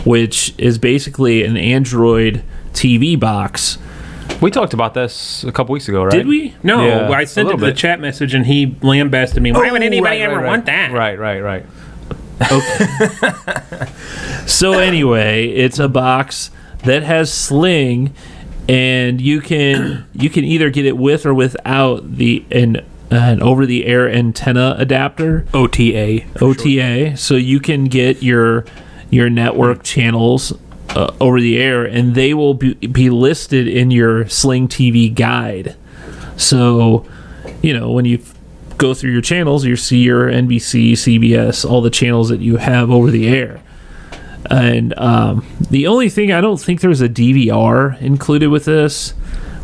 which is basically an Android TV box. We talked about this a couple weeks ago, right? Did we? No, Yeah, I sent it to the chat message and he lambasted me. Why would anybody ever want that? Right. Okay. So anyway, it's a box that has Sling, and you can either get it with or without an over-the-air antenna adapter. OTA. So you can get your network channels over the air, and they will be listed in your Sling TV guide. So, when you go through your channels, you see your NBC, CBS, all the channels that you have over the air. And the only thing, I don't think there's a DVR included with this,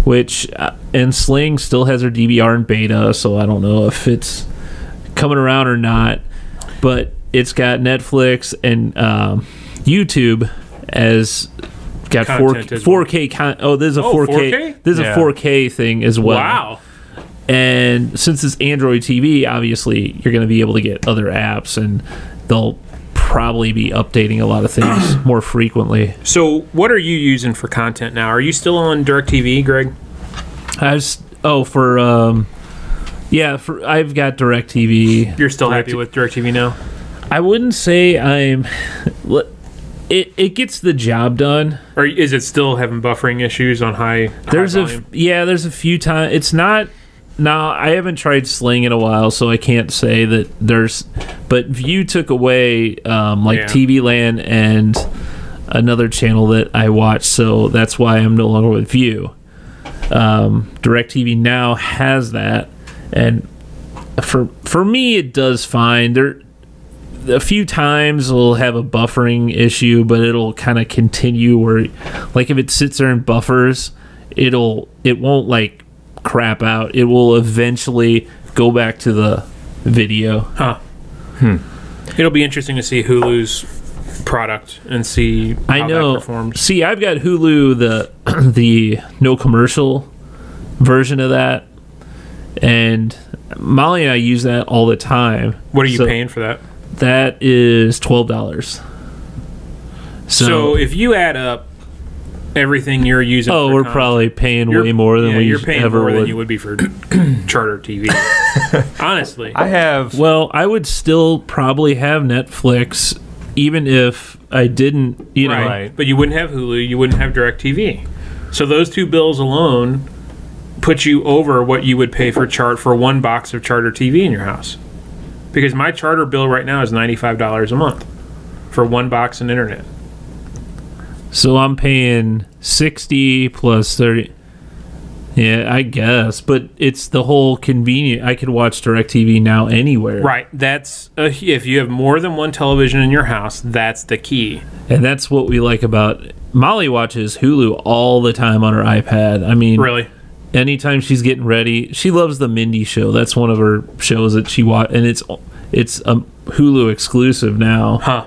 which, and Sling still has their DVR in beta, so I don't know if it's coming around or not. But it's got Netflix and YouTube as got 4K. Oh, there's a 4K. There's a 4K thing as well. Wow. And since it's Android TV, obviously you're going to be able to get other apps, and they'll probably be updating a lot of things more frequently. So what are you using for content now? Are you still on DirecTV, Greg? I've got DirecTV. You're still happy with DirecTV now? I wouldn't say I'm. It gets the job done. Or is it still having buffering issues on high volume? There's a few times. It's not. No, I haven't tried Sling in a while, so I can't say that there's. But View took away TV Land and another channel that I watch, so that's why I'm no longer with View. DirecTV now has that, and for me it does fine. There a few times we'll have a buffering issue, but it'll kind of continue where, like, if it sits there and buffers, it won't like crap out. It will eventually go back to the video. It'll be interesting to see Hulu's product and see how that performs. See, I've got Hulu, the no commercial version of that, and Molly and I use that all the time. What are you paying for that? That is $12. So if you add up everything you're using, we're probably paying way more than you're paying ever more would. than you would be for Charter TV. Honestly, I would still probably have Netflix, even if I didn't. Right. But you wouldn't have Hulu. You wouldn't have DirecTV. So those two bills alone put you over what you would pay for one box of Charter TV in your house. Because my Charter bill right now is $95 a month for one box and internet. So I'm paying $60 plus $30. Yeah, I guess, but it's the whole convenient. I could watch DirecTV now anywhere. Right. That's if you have more than one television in your house, that's the key. And that's what we like about Molly watches Hulu all the time on her iPad. I mean, really, anytime she's getting ready, she loves the Mindy Show. That's one of her shows that she watch, and it's a Hulu exclusive now. Huh.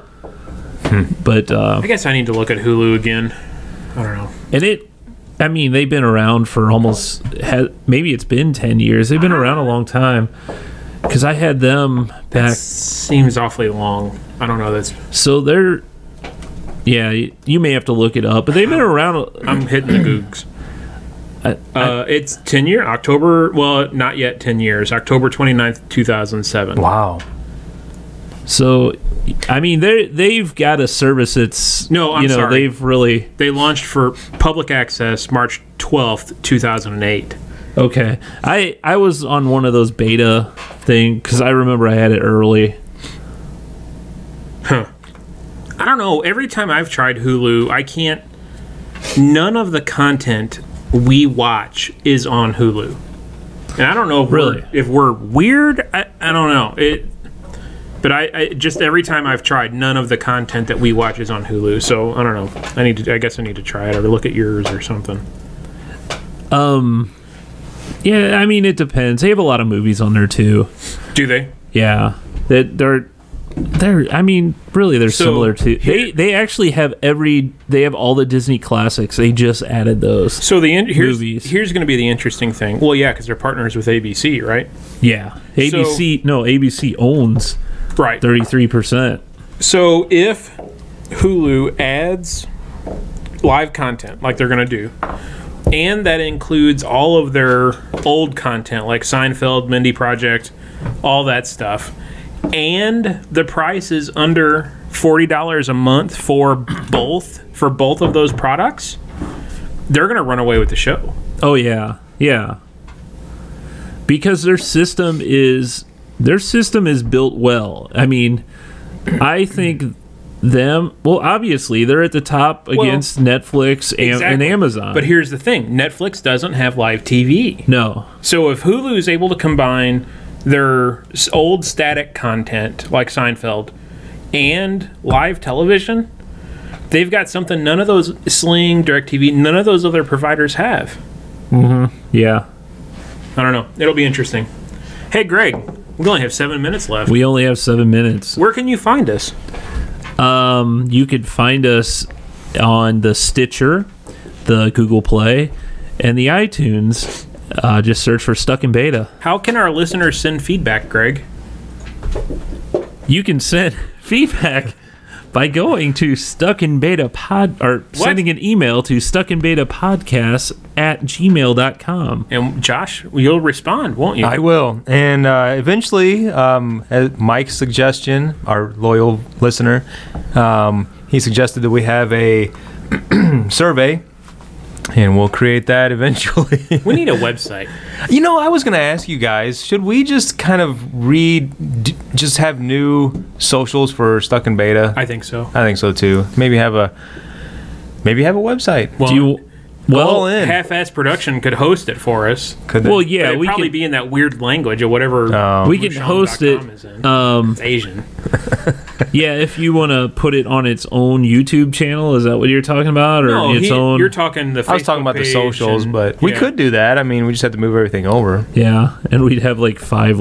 But I guess I need to look at Hulu again. I don't know. And they've been around for maybe it's been 10 years. They've been around a long time. Because I had them back. That seems awfully long. I don't know. So they're. Yeah, you may have to look it up, but they've been around. I'm hitting the Googs. It's 10 year October. Well, not yet 10 years. October 29th, 2007. Wow. So, I mean, they've got a service that's sorry. They launched for public access March 12th, 2008. Okay, I was on one of those beta thing because I remember I had it early. Huh. I don't know. Every time I've tried Hulu, I can't. None of the content we watch is on Hulu, and I don't know if we're weird. I don't know it. But I just every time I've tried, none of the content that we watch is on Hulu. So I don't know. I guess I need to try it or look at yours or something. Yeah, I mean it depends. They have a lot of movies on there too. Do they? Yeah, they're. I mean, really, they're similar to. They actually have They have all the Disney classics. They just added those. So here's going to be the interesting thing. Well, yeah, because they're partners with ABC, right? Yeah, ABC owns 33%. So if Hulu adds live content like they're going to do, and that includes all of their old content like Seinfeld, Mindy Project, all that stuff, and the price is under $40 a month for both of those products, they're going to run away with the show. Oh yeah, yeah. Because their system is built well. I mean, I think obviously they're at the top against Netflix and Amazon. But here's the thing: Netflix doesn't have live TV. No. So if Hulu is able to combine their old static content like Seinfeld and live television, they've got something none of those Sling, DirecTV, none of those other providers have. Mm-hmm. Yeah. I don't know. It'll be interesting. Hey, Greg, we only have 7 minutes left. We only have 7 minutes. Where can you find us? You could find us on the Stitcher, the Google Play, and the iTunes. Just search for Stuck in Beta. How can our listeners send feedback, Greg? You can send feedback by going to sending an email to stuckinbetapodcast@gmail.com. And Josh, you'll respond, won't you? I will. And eventually, at Mike's suggestion, our loyal listener, he suggested that we have a survey. And we'll create that eventually. We need a website. I was going to ask you guys, should we just kind of just have new socials for Stuck in Beta? I think so. I think so too. Maybe have a website. Well, Half-Ass Production could host it for us. Well, yeah, it'd probably be in that weird language or whatever. We can host it. It's Asian. Yeah, if you want to put it on its own YouTube channel, is that what you're talking about, or own? You're talking the Facebook I was talking about the socials, but we could do that. I mean, we just have to move everything over. Yeah, and we'd have like 5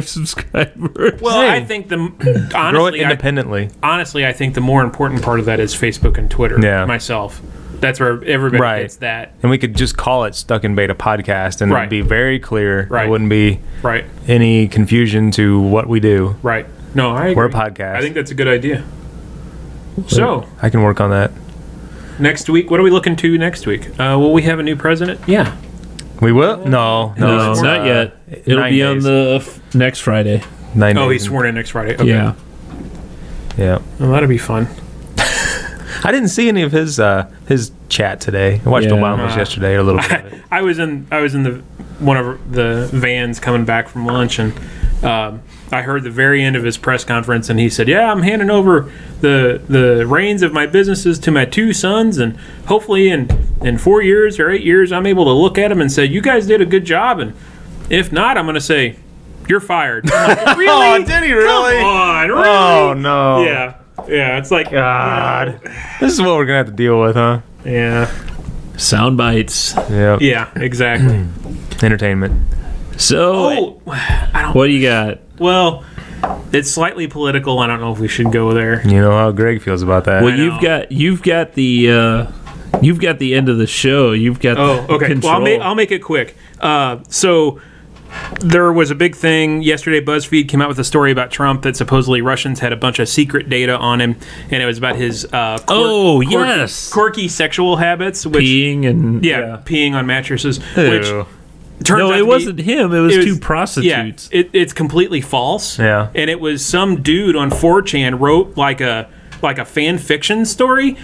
subscribers. Well, I think honestly, grow it independently. I think the more important part of that is Facebook and Twitter. Yeah. Myself. That's where everybody gets that. And we could just call it Stuck in Beta Podcast, and it'd be very clear. Right. There wouldn't be any confusion to what we do. Right. No, I agree. We're a podcast. I think that's a good idea. So I can work on that. Next week, what are we looking to next week? Will we have a new president? Yeah. We will? No, not yet. It'll be on the next Friday. 9 days. Oh, he's sworn in next Friday. Okay. Yeah. Well, that'll be fun. I didn't see any of his chat today. I watched Obama's yesterday, or a little bit of it. I was in one of the vans coming back from lunch, and I heard the very end of his press conference, and he said, "Yeah, I'm handing over the reins of my businesses to my 2 sons, and hopefully in 4 years or 8 years, I'm able to look at them and say, you guys did a good job, and if not, I'm going to say, you're fired." I'm like, really? Oh, did he really? Come on, really? Oh no. Yeah, it's like, God. This is what we're gonna have to deal with, huh? Yeah. Sound bites. Yeah. Yeah, exactly. Entertainment. So, what do you got? Well, it's slightly political. I don't know if we should go there. You know how Greg feels about that. Well, you've got the end of the show. You've got okay. control. Well, I'll make it quick. So there was a big thing yesterday. BuzzFeed came out with a story about Trump that supposedly Russians had a bunch of secret data on him, and it was about his quirky sexual habits, which, peeing and peeing on mattresses. Ew. Which turns out it wasn't him. It was two prostitutes. Yeah, it's completely false. Yeah, and it was some dude on 4chan wrote like a fan fiction story.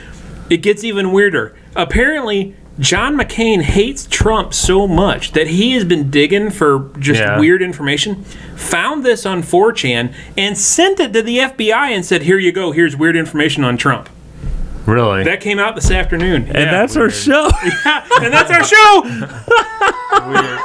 It gets even weirder. Apparently, John McCain hates Trump so much that he has been digging for just weird information, found this on 4chan, and sent it to the FBI and said, here you go, here's weird information on Trump. Really? That came out this afternoon. And that's our show. Yeah, and that's our show! Weird.